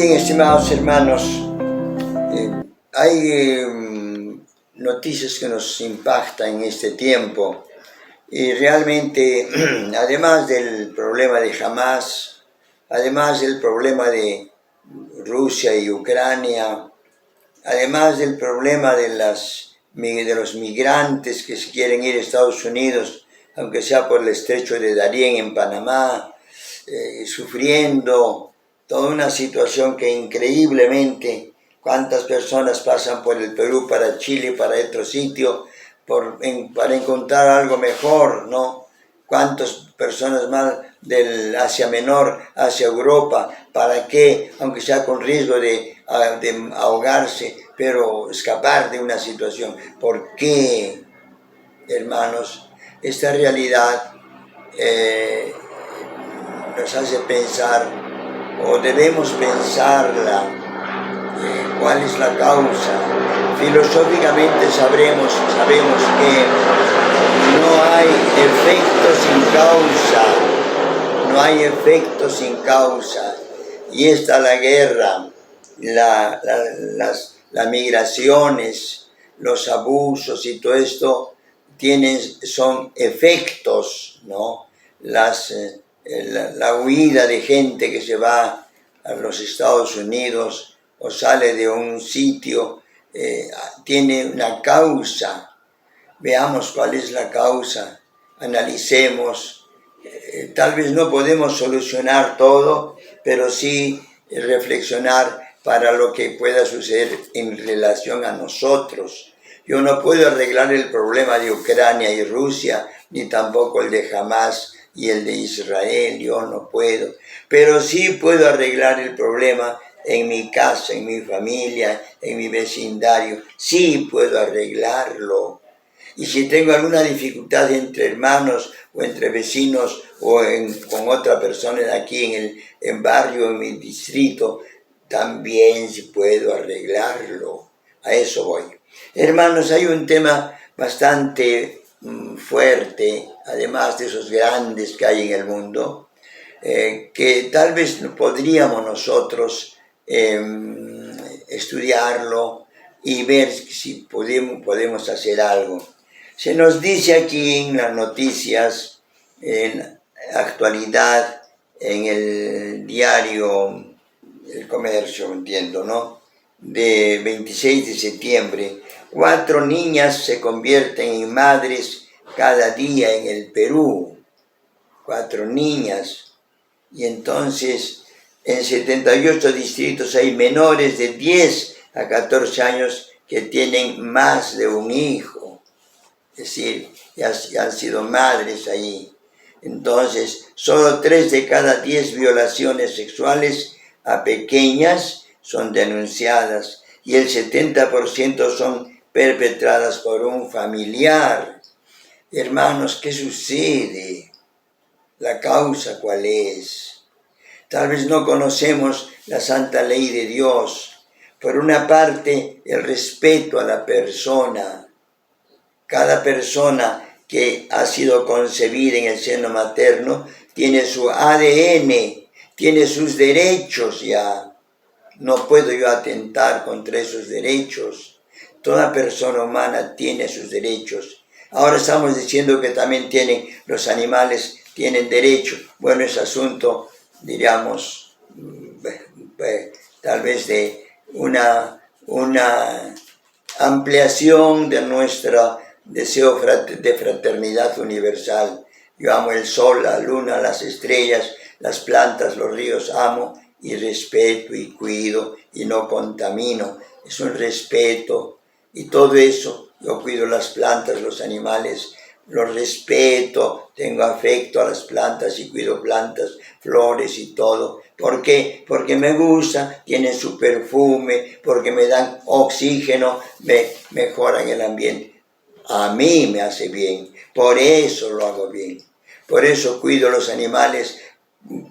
Bien, estimados hermanos, hay noticias que nos impactan en este tiempo y realmente, además del problema de Hamas, además del problema de Rusia y Ucrania, además del problema de los migrantes que se quieren ir a Estados Unidos, aunque sea por el estrecho de Darién en Panamá, sufriendo toda una situación que increíblemente cuántas personas pasan por el Perú para Chile, para otro sitio, para encontrar algo mejor, ¿no? Cuántas personas más del Asia Menor hacia Europa, ¿para qué? Aunque sea con riesgo de ahogarse, pero escapar de una situación. ¿Por qué, hermanos? Esta realidad nos hace pensar, o debemos pensarla, cuál es la causa. Filosóficamente sabemos que no hay efecto sin causa, no hay efecto sin causa. Y está la guerra, las migraciones, los abusos y todo esto son efectos, ¿no? La huida de gente que se va a los Estados Unidos o sale de un sitio, tiene una causa. Veamos cuál es la causa, analicemos. Tal vez no podemos solucionar todo, pero sí reflexionar para lo que pueda suceder en relación a nosotros. Yo no puedo arreglar el problema de Ucrania y Rusia, ni tampoco el de Hamas y el de Israel, yo no puedo. Pero sí puedo arreglar el problema en mi casa, en mi familia, en mi vecindario. Sí puedo arreglarlo. Y si tengo alguna dificultad entre hermanos o entre vecinos o con otra persona aquí en el barrio, en mi distrito, también sí puedo arreglarlo. A eso voy. Hermanos, hay un tema bastante fuerte, además de esos grandes que hay en el mundo, que tal vez podríamos nosotros estudiarlo y ver si podemos hacer algo. Se nos dice aquí en las noticias, en actualidad, en el diario El Comercio, entiendo, ¿no?, de 26 de septiembre, 4 niñas se convierten en madres cada día en el Perú. 4 niñas. Y entonces, en 78 distritos hay menores de 10 a 14 años que tienen más de un hijo. Es decir, ya han sido madres ahí. Entonces, solo 3 de cada 10 violaciones sexuales a pequeñas son denunciadas y el 70% son perpetradas por un familiar. Hermanos, ¿qué sucede? ¿La causa cuál es? Tal vez no conocemos la santa ley de Dios. Por una parte, el respeto a la persona. Cada persona que ha sido concebida en el seno materno tiene su ADN, tiene sus derechos ya. No puedo yo atentar contra esos derechos. Toda persona humana tiene sus derechos. Ahora estamos diciendo que también los animales tienen derecho. Bueno, es asunto, diríamos, tal vez de una ampliación de nuestro deseo de fraternidad universal. Yo amo el sol, la luna, las estrellas, las plantas, los ríos, amo y respeto y cuido y no contamino. Es un respeto y todo eso. Yo cuido las plantas, los animales, los respeto, tengo afecto a las plantas y cuido plantas, flores y todo. ¿Por qué? Porque me gusta, tienen su perfume, porque me dan oxígeno, me mejoran el ambiente. A mí me hace bien, por eso lo hago bien. Por eso cuido los animales,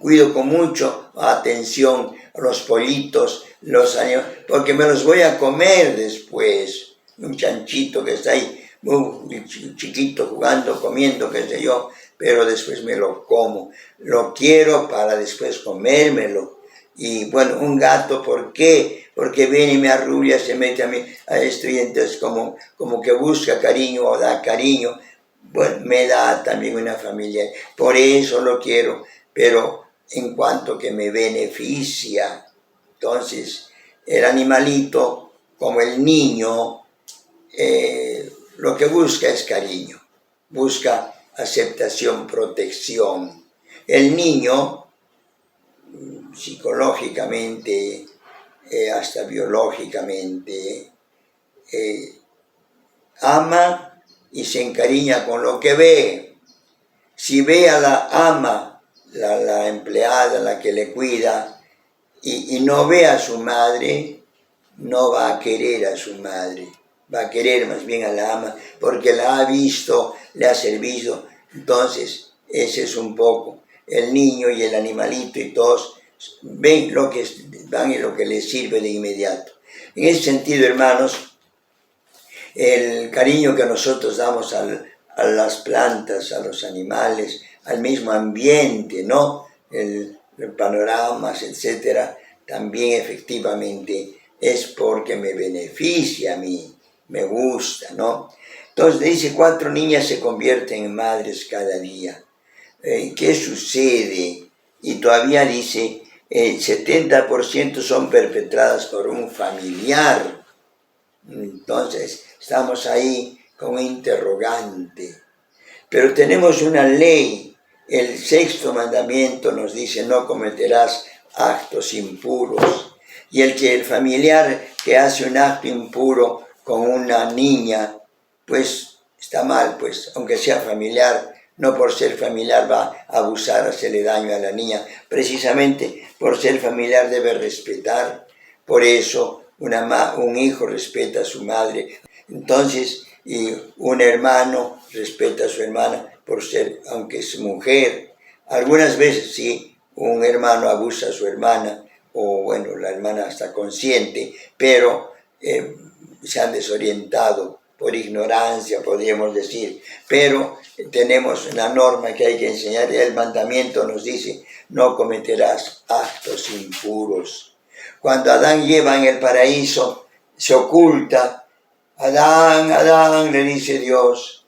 cuido con mucha atención a los pollitos, los animales, porque me los voy a comer después. Un chanchito que está ahí, muy chiquito, jugando, comiendo, qué sé yo, pero después me lo como. Lo quiero para después comérmelo. Y bueno, un gato, ¿por qué? Porque viene y me arrulla, se mete a esto y entonces como que busca cariño o da cariño. Bueno, me da también una familia. Por eso lo quiero, pero en cuanto que me beneficia. Entonces, el animalito, como el niño, lo que busca es cariño, busca aceptación, protección. El niño, psicológicamente, hasta biológicamente, ama y se encariña con lo que ve. Si ve a la ama, la empleada, la que le cuida, y no ve a su madre, no va a querer a su madre, va a querer más bien a la ama, porque la ha visto, le ha servido. Entonces, ese es un poco el niño y el animalito, y todos ven lo que dan y lo que les sirve de inmediato. En ese sentido, hermanos, el cariño que nosotros damos a las plantas, a los animales, al mismo ambiente, ¿no? El panoramas, etcétera, también efectivamente es porque me beneficia a mí, me gusta, ¿no? Entonces dice, 4 niñas se convierten en madres cada día. ¿Qué sucede? Y todavía dice, el 70% son perpetradas por un familiar. Entonces, estamos ahí con un interrogante. Pero tenemos una ley. El 6.º mandamiento nos dice, no cometerás actos impuros. Y el familiar que hace un acto impuro con una niña, pues está mal, pues, aunque sea familiar, no por ser familiar va a abusar, a hacerle daño a la niña. Precisamente por ser familiar debe respetar. Por eso un hijo respeta a su madre. Entonces, y un hermano respeta a su hermana por ser, aunque es mujer. Algunas veces sí, un hermano abusa a su hermana, o bueno, la hermana está consciente, pero se han desorientado por ignorancia, podríamos decir. Pero tenemos una norma que hay que enseñar. El mandamiento nos dice, no cometerás actos impuros. Cuando Adán y Eva en el paraíso se oculta, Adán, Adán, le dice Dios,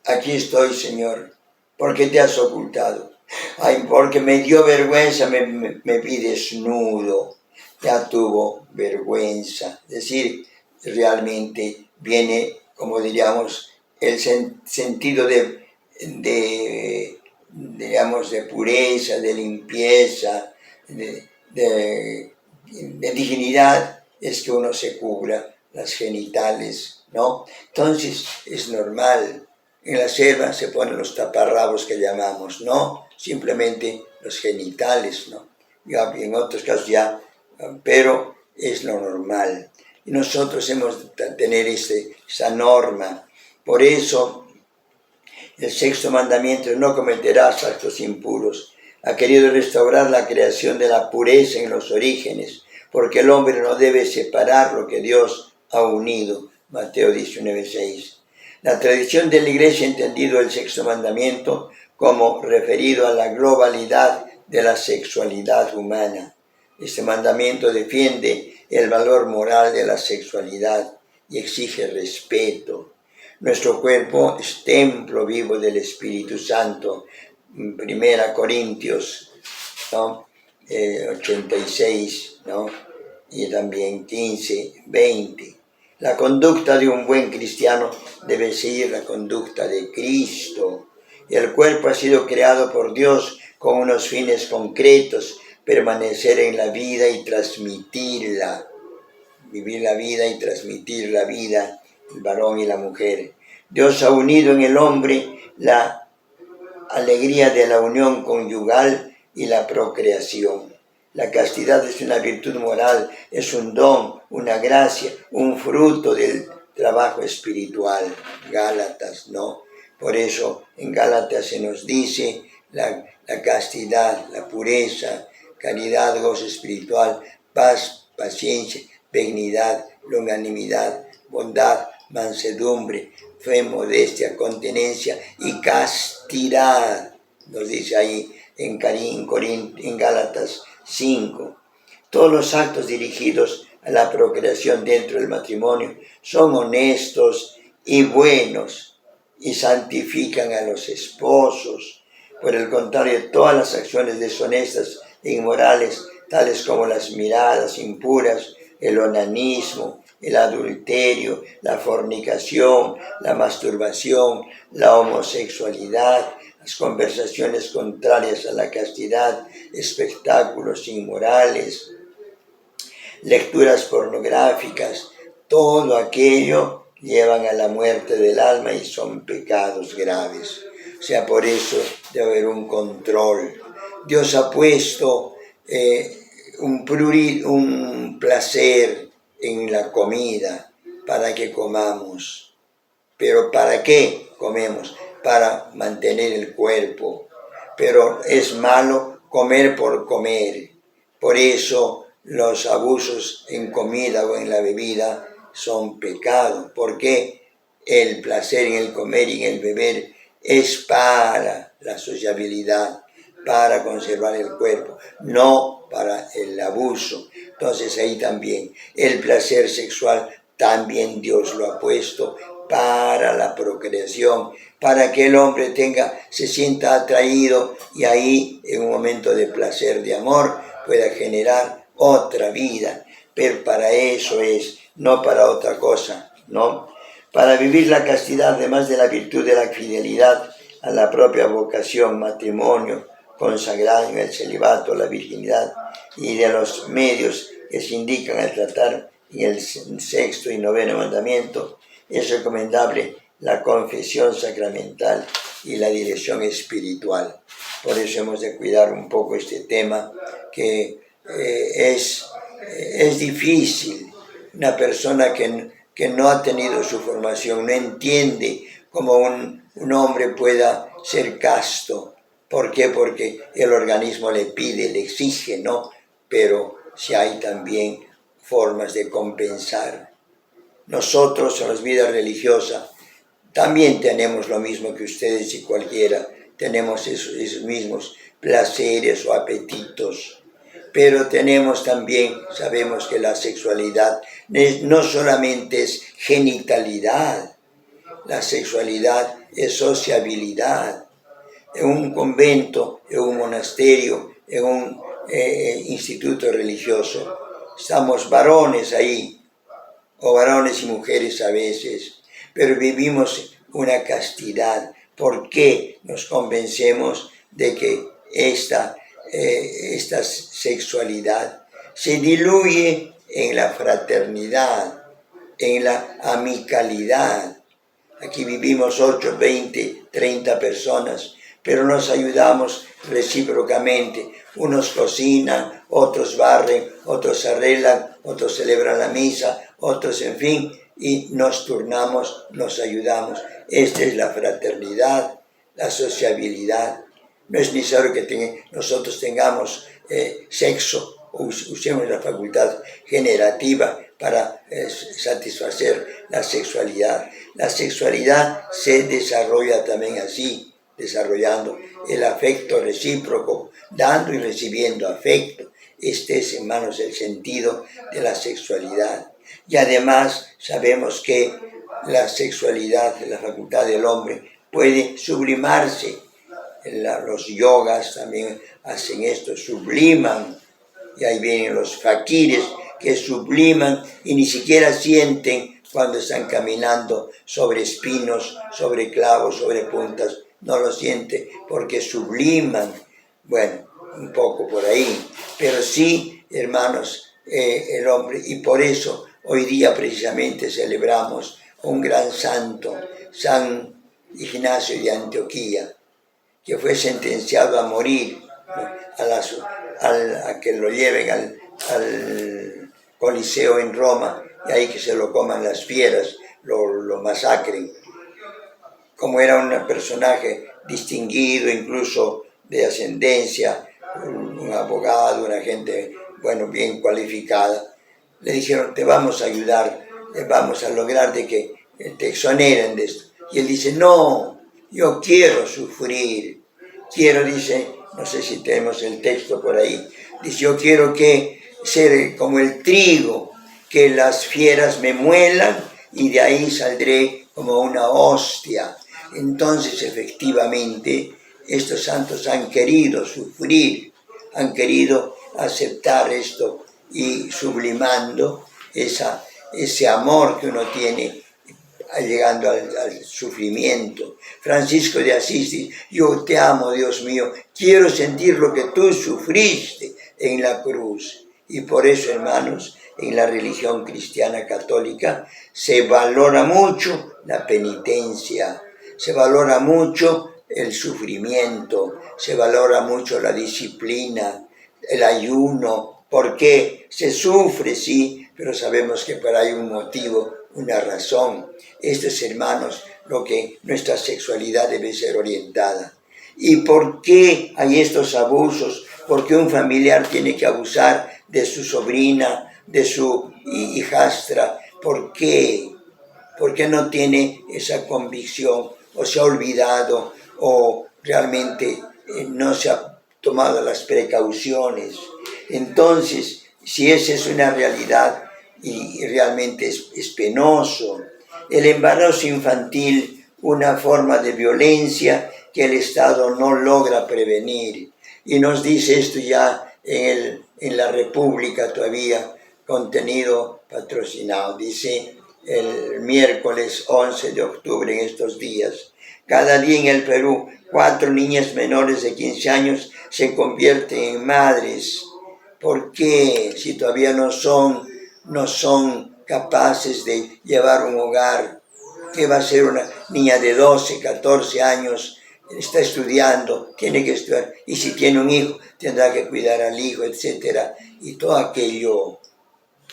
aquí estoy, Señor. ¿Por qué te has ocultado? Ay, porque me dio vergüenza, me vi desnudo. Ya tuvo vergüenza. Es decir, realmente viene, como diríamos, el sentido digamos, de pureza, de limpieza, de dignidad, es que uno se cubra las genitales, ¿no? Entonces es normal. En la selva se ponen los taparrabos que llamamos, ¿no? Simplemente los genitales, ¿no? Ya, en otros casos ya, pero es lo normal. Y nosotros hemos de tener esa norma. Por eso, el 6.º mandamiento es no cometerás actos impuros. Ha querido restaurar la creación de la pureza en los orígenes, porque el hombre no debe separar lo que Dios ha unido. Mateo 19:6. La tradición de la Iglesia ha entendido el 6.º mandamiento como referido a la globalidad de la sexualidad humana. Este mandamiento defiende el valor moral de la sexualidad y exige respeto. Nuestro cuerpo es templo vivo del Espíritu Santo. 1 Corintios, ¿no? 86, ¿no? Y también 15, 20. La conducta de un buen cristiano debe seguir la conducta de Cristo. El cuerpo ha sido creado por Dios con unos fines concretos: permanecer en la vida y transmitirla. Vivir la vida y transmitir la vida, el varón y la mujer. Dios ha unido en el hombre la alegría de la unión conyugal y la procreación. La castidad es una virtud moral, es un don, una gracia, un fruto del trabajo espiritual. Gálatas, ¿no? Por eso en Gálatas se nos dice la castidad, la pureza, caridad, gozo espiritual, paz, paciencia, benignidad, longanimidad, bondad, mansedumbre, fe, modestia, continencia y castidad. Nos dice ahí en Gálatas 5. Todos los actos dirigidos a la procreación dentro del matrimonio son honestos y buenos y santifican a los esposos. Por el contrario, todas las acciones deshonestas e inmorales, tales como las miradas impuras, el onanismo, el adulterio, la fornicación, la masturbación, la homosexualidad, las conversaciones contrarias a la castidad, espectáculos inmorales, lecturas pornográficas, todo aquello llevan a la muerte del alma y son pecados graves. O sea, por eso debe haber un control. Dios ha puesto un placer en la comida para que comamos. ¿Pero para qué comemos? Para mantener el cuerpo. Pero es malo comer por comer. Por eso los abusos en comida o en la bebida son pecado. Porque el placer en el comer y en el beber es para la sociabilidad, para conservar el cuerpo, no para el abuso. Entonces ahí también el placer sexual también Dios lo ha puesto para la procreación, para que el hombre se sienta atraído y ahí en un momento de placer, de amor, pueda generar otra vida. Pero para eso es, no para otra cosa, ¿no? Para vivir la castidad, además de la virtud de la fidelidad a la propia vocación, matrimonio, consagrado en el celibato, la virginidad y de los medios que se indican al tratar en el 6º y 9º mandamiento, es recomendable la confesión sacramental y la dirección espiritual. Por eso hemos de cuidar un poco este tema, que es difícil. Una persona que no ha tenido su formación, no entiende cómo un hombre pueda ser casto. ¿Por qué? Porque el organismo le pide, le exige, ¿no? Pero si hay también formas de compensar. Nosotros en las vidas religiosas también tenemos lo mismo que ustedes y cualquiera. Tenemos esos mismos placeres o apetitos. Pero tenemos también, sabemos que la sexualidad no solamente es genitalidad, la sexualidad es sociabilidad. En un convento, en un monasterio, en un instituto religioso, estamos varones ahí, o varones y mujeres a veces, pero vivimos una castidad. ¿Por qué nos convencemos de que esta sexualidad se diluye en la fraternidad, en la amicalidad? Aquí vivimos 8, 20, 30 personas, pero nos ayudamos recíprocamente. Unos cocinan, otros barren, otros arreglan, otros celebran la misa, otros, en fin, y nos turnamos, nos ayudamos. Esta es la fraternidad, la sociabilidad. No es necesario que nosotros tengamos sexo, o usemos la facultad generativa para satisfacer la sexualidad. La sexualidad se desarrolla también así, desarrollando el afecto recíproco, dando y recibiendo afecto. Este es, hermanos, el sentido de la sexualidad. Y además sabemos que la sexualidad, la facultad del hombre, puede sublimarse. Los yogas también hacen esto, subliman. Y ahí vienen los fakires que subliman y ni siquiera sienten cuando están caminando sobre espinos, sobre clavos, sobre puntas. No lo sienten porque subliman. Bueno, un poco por ahí. Pero sí, hermanos, el hombre, y por eso hoy día precisamente celebramos un gran santo, San Ignacio de Antioquía, que fue sentenciado a morir, ¿no? a que lo lleven al Coliseo en Roma y ahí que se lo coman las fieras, lo masacren. Como era un personaje distinguido, incluso de ascendencia, un abogado, una gente, bueno, bien cualificada, le dijeron, te vamos a ayudar, vamos a lograr de que te exoneren de esto. Y él dice, no, yo quiero sufrir, dice, no sé si tenemos el texto por ahí, Dice, yo quiero ser como el trigo, que las fieras me muelan y de ahí saldré como una hostia. Entonces, efectivamente, estos santos han querido sufrir, han querido aceptar esto y sublimando ese amor que uno tiene llegando al sufrimiento. Francisco de Asís dice, yo te amo, Dios mío, quiero sentir lo que tú sufriste en la cruz. Y por eso, hermanos, en la religión cristiana católica se valora mucho la penitencia, se valora mucho el sufrimiento, se valora mucho la disciplina, el ayuno. ¿Por qué? Se sufre, sí, pero sabemos que para hay un motivo, una razón. Esto es, hermanos, lo que nuestra sexualidad debe ser orientada. ¿Y por qué hay estos abusos? ¿Por qué un familiar tiene que abusar de su sobrina, de su hijastra? ¿Por qué? ¿Por qué no tiene esa convicción? ¿O se ha olvidado? ¿O realmente no se ha tomado las precauciones? Entonces, si esa es una realidad y realmente es penoso, el embarazo infantil, una forma de violencia que el Estado no logra prevenir. Y nos dice esto ya en la República todavía, contenido patrocinado. Dice el miércoles 11 de octubre, en estos días, cada día en el Perú, 4 niñas menores de 15 años se convierten en madres. ¿Por qué? Si todavía no son capaces de llevar un hogar. ¿Qué va a ser una niña de 12, 14 años? Está estudiando, tiene que estudiar. Y si tiene un hijo, tendrá que cuidar al hijo, etc. Y todo aquello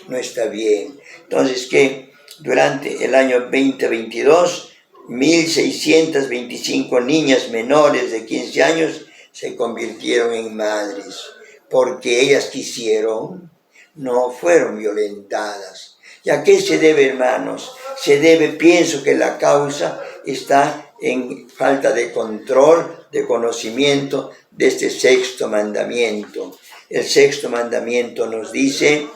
no está bien. Entonces, que durante el año 2022, 1.625 niñas menores de 15 años se convirtieron en madres, porque ellas quisieron, no fueron violentadas. ¿Y a qué se debe, hermanos? Se debe, pienso que la causa está en falta de control, de conocimiento de este sexto mandamiento. El sexto mandamiento nos dice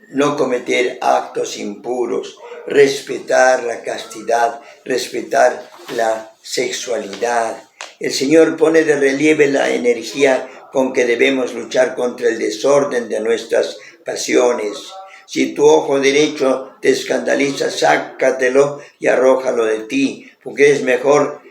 no cometer actos impuros, respetar la castidad, respetar la sexualidad. El Señor pone de relieve la energía con que debemos luchar contra el desorden de nuestras pasiones. Si tu ojo derecho te escandaliza, sácatelo y arrójalo de ti, porque es mejor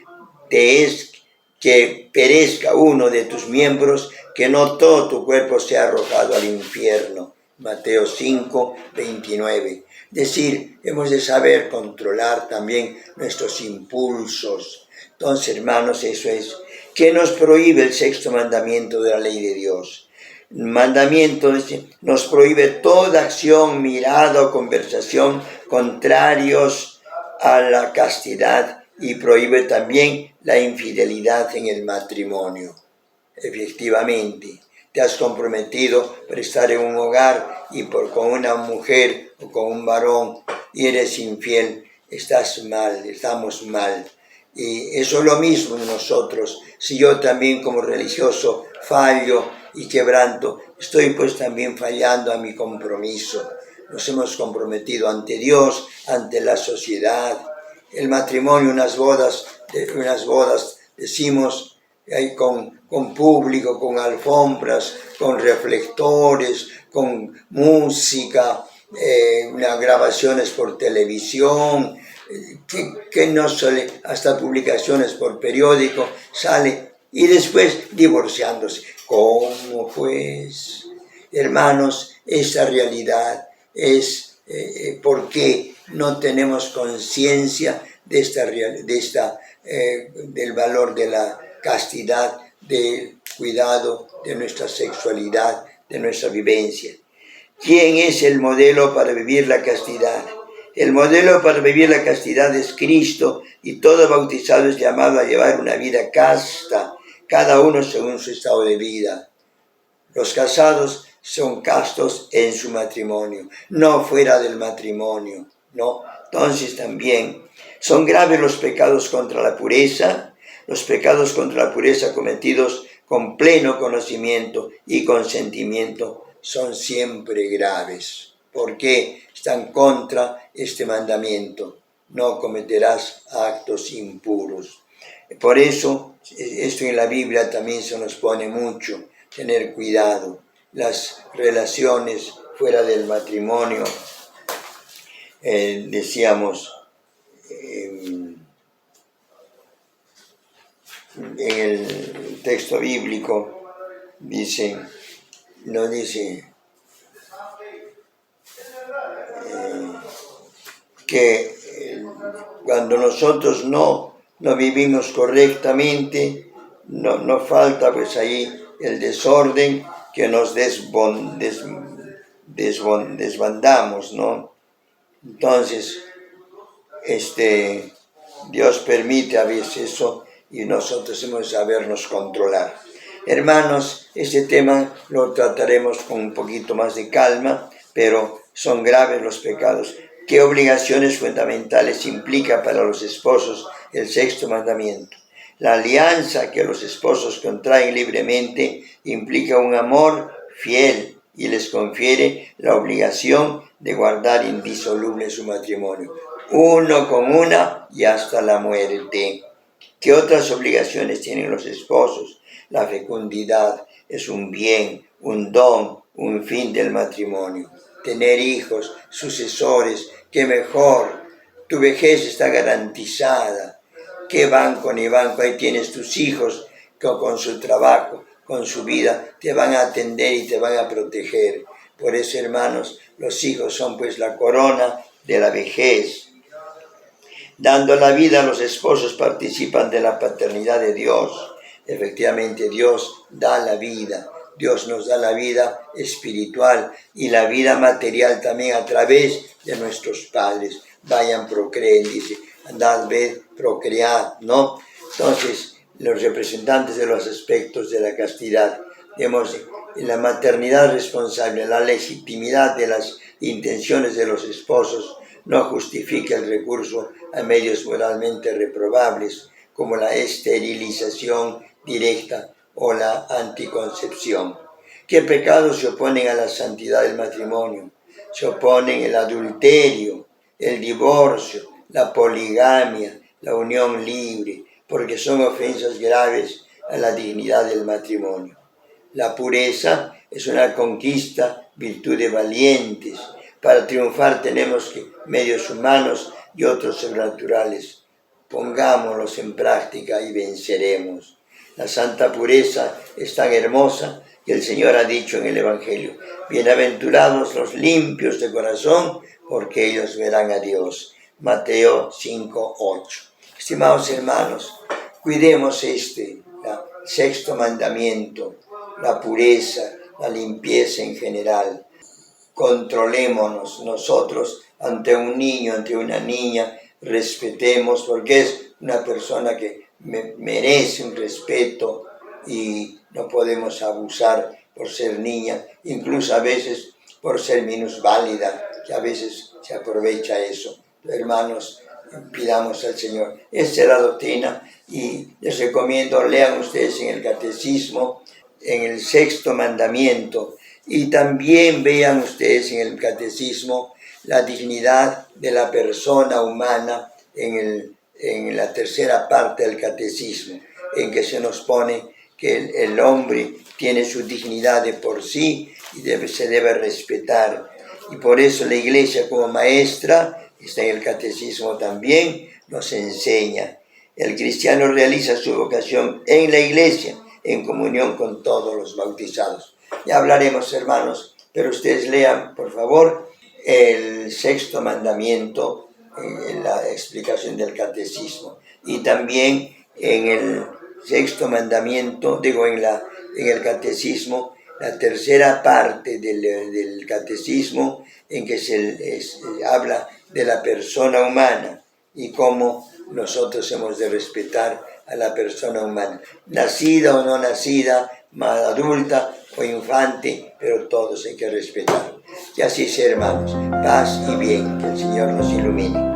te es que perezca uno de tus miembros, que no todo tu cuerpo sea arrojado al infierno. Mateo 5, 29. Es decir, hemos de saber controlar también nuestros impulsos. Entonces, hermanos, eso es. ¿Qué nos prohíbe el sexto mandamiento de la ley de Dios? El mandamiento nos prohíbe toda acción, mirada o conversación contrarios a la castidad y prohíbe también la infidelidad en el matrimonio. Efectivamente, te has comprometido por estar en un hogar y con una mujer o con un varón y eres infiel, estás mal, estamos mal. Y eso es lo mismo en nosotros. Si yo también como religioso fallo y quebranto, estoy pues también fallando a mi compromiso. Nos hemos comprometido ante Dios, ante la sociedad. El matrimonio, unas bodas, decimos, con público, con alfombras, con reflectores, con música, unas grabaciones por televisión, que no sale, hasta publicaciones por periódico, sale, y después divorciándose. ¿Cómo pues? Hermanos, esa realidad es porque no tenemos conciencia del valor de la castidad, del cuidado de nuestra sexualidad, de nuestra vivencia. ¿Quién es el modelo para vivir la castidad? El modelo para vivir la castidad es Cristo, y todo bautizado es llamado a llevar una vida casta, cada uno según su estado de vida. Los casados son castos en su matrimonio, no fuera del matrimonio, ¿no? Entonces también son graves los pecados contra la pureza. Los pecados contra la pureza cometidos con pleno conocimiento y consentimiento son siempre graves, porque están contra este mandamiento: no cometerás actos impuros. Por eso, esto en la Biblia también se nos pone mucho, tener cuidado. Las relaciones fuera del matrimonio, decíamos, en el texto bíblico nos dice que cuando nosotros no vivimos correctamente, no falta pues ahí el desorden, que nos desbandamos, ¿no? Entonces, Dios permite a veces eso y nosotros hemos de sabernos controlar. Hermanos, este tema lo trataremos con un poquito más de calma, pero son graves los pecados. ¿Qué obligaciones fundamentales implica para los esposos el sexto mandamiento? La alianza que los esposos contraen libremente implica un amor fiel y les confiere la obligación de guardar indisoluble su matrimonio, uno con una y hasta la muerte. ¿Qué otras obligaciones tienen los esposos? La fecundidad es un bien, un don, un fin del matrimonio. Tener hijos, sucesores, qué mejor. Tu vejez está garantizada. ¿Qué banco ni banco? Ahí tienes tus hijos que con su trabajo, con su vida, te van a atender y te van a proteger. Por eso, hermanos, los hijos son pues la corona de la vejez. Dando la vida, los esposos participan de la paternidad de Dios. Efectivamente, Dios da la vida. Dios nos da la vida espiritual y la vida material también a través de nuestros padres. Vayan, procreen, dice, andad, ved, procread, ¿no? Entonces, los representantes de los aspectos de la castidad, digamos, la maternidad responsable, la legitimidad de las intenciones de los esposos no justifica el recurso a medios moralmente reprobables, como la esterilización directa o la anticoncepción. ¿Qué pecados se oponen a la santidad del matrimonio? Se oponen el adulterio, el divorcio, la poligamia, la unión libre, porque son ofensas graves a la dignidad del matrimonio. La pureza es una conquista, virtud de valientes. Para triunfar tenemos medios humanos y otros sobrenaturales. Pongámoslos en práctica y venceremos. La santa pureza es tan hermosa que el Señor ha dicho en el Evangelio: bienaventurados los limpios de corazón, porque ellos verán a Dios. Mateo 5:8. Estimados hermanos, cuidemos el sexto mandamiento, la pureza, la limpieza en general. Controlémonos nosotros ante un niño, ante una niña, respetemos, porque es una persona que merece un respeto y no podemos abusar por ser niña, incluso a veces por ser minusválida, que a veces se aprovecha eso. Hermanos, pidamos al Señor. Esta es la doctrina y les recomiendo, lean ustedes en el catecismo, en el sexto mandamiento, y también vean ustedes en el catecismo la dignidad de la persona humana en la tercera parte del catecismo, en que se nos pone que el hombre tiene su dignidad de por sí y se debe respetar. Y por eso la Iglesia como maestra, está en el catecismo también, nos enseña. El cristiano realiza su vocación en la Iglesia, en comunión con todos los bautizados. Ya hablaremos, hermanos, pero ustedes lean, por favor, el sexto mandamiento en la explicación del catecismo. Y también en el sexto mandamiento, en el catecismo, la tercera parte del catecismo, en que se habla de la persona humana y cómo nosotros hemos de respetar a la persona humana, nacida o no nacida, adulta o infante, pero todos hay que respetar. Y así sea, hermanos, paz y bien, que el Señor nos ilumine.